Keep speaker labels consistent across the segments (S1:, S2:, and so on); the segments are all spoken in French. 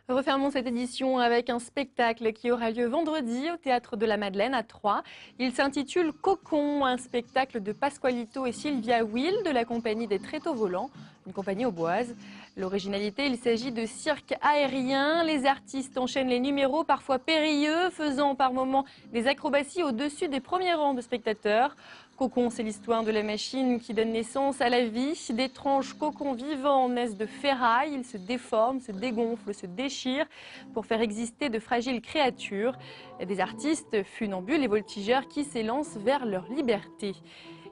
S1: Refermons cette édition avec un spectacle qui aura lieu vendredi au Théâtre de la Madeleine à Troyes. Il s'intitule Cocon, un spectacle de Pasqualito et Sylvia Will de la compagnie des Tréteaux Volants, une compagnie auboise. L'originalité, il s'agit de cirque aérien. Les artistes enchaînent les numéros parfois périlleux, faisant par moments des acrobaties au-dessus des premiers rangs de spectateurs. Cocon, c'est l'histoire de la machine qui donne naissance à la vie. D'étranges cocons vivants naissent de ferraille. Ils se déforment, se dégonflent, se déchirent pour faire exister de fragiles créatures. Des artistes funambules et voltigeurs qui s'élancent vers leur liberté.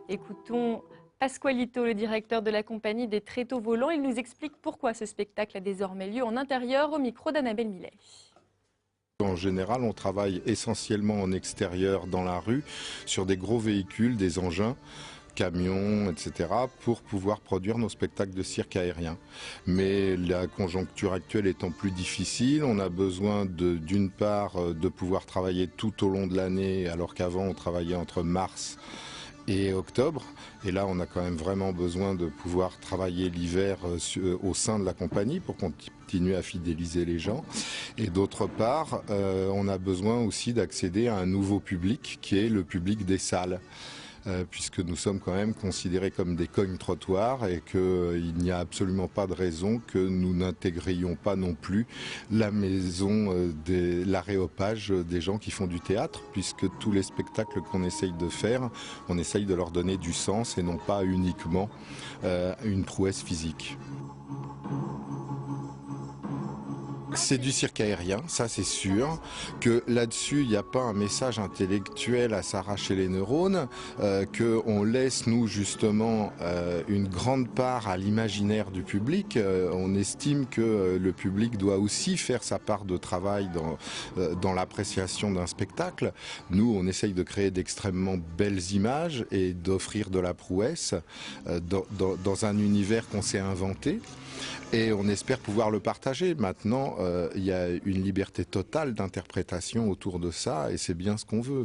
S1: Écoutons Pasqualito, le directeur de la compagnie des Tréteaux Volants. Il nous explique pourquoi ce spectacle a désormais lieu en intérieur au micro d'Annabelle Millet.
S2: En général, on travaille essentiellement en extérieur, dans la rue, sur des gros véhicules, des engins, camions, etc., pour pouvoir produire nos spectacles de cirque aérien. Mais la conjoncture actuelle étant plus difficile, on a besoin d'une part de pouvoir travailler tout au long de l'année, alors qu'avant on travaillait entre mars et octobre. Et là, on a quand même vraiment besoin de pouvoir travailler l'hiver au sein de la compagnie pour continuer à fidéliser les gens. Et d'autre part, on a besoin aussi d'accéder à un nouveau public qui est le public des salles. Puisque nous sommes quand même considérés comme des cognes-trottoirs et qu'il n'y a absolument pas de raison que nous n'intégrions pas non plus la maison l'aréopage des gens qui font du théâtre, puisque tous les spectacles qu'on essaye de faire, on essaye de leur donner du sens et non pas uniquement une prouesse physique. C'est du cirque aérien, ça c'est sûr, que là-dessus il n'y a pas un message intellectuel à s'arracher les neurones, qu'on laisse nous justement une grande part à l'imaginaire du public. On estime que le public doit aussi faire sa part de travail dans l'appréciation d'un spectacle. Nous on essaye de créer d'extrêmement belles images et d'offrir de la prouesse dans un univers qu'on s'est inventé. Et on espère pouvoir le partager. Maintenant, il y a une liberté totale d'interprétation autour de ça et c'est bien ce qu'on veut.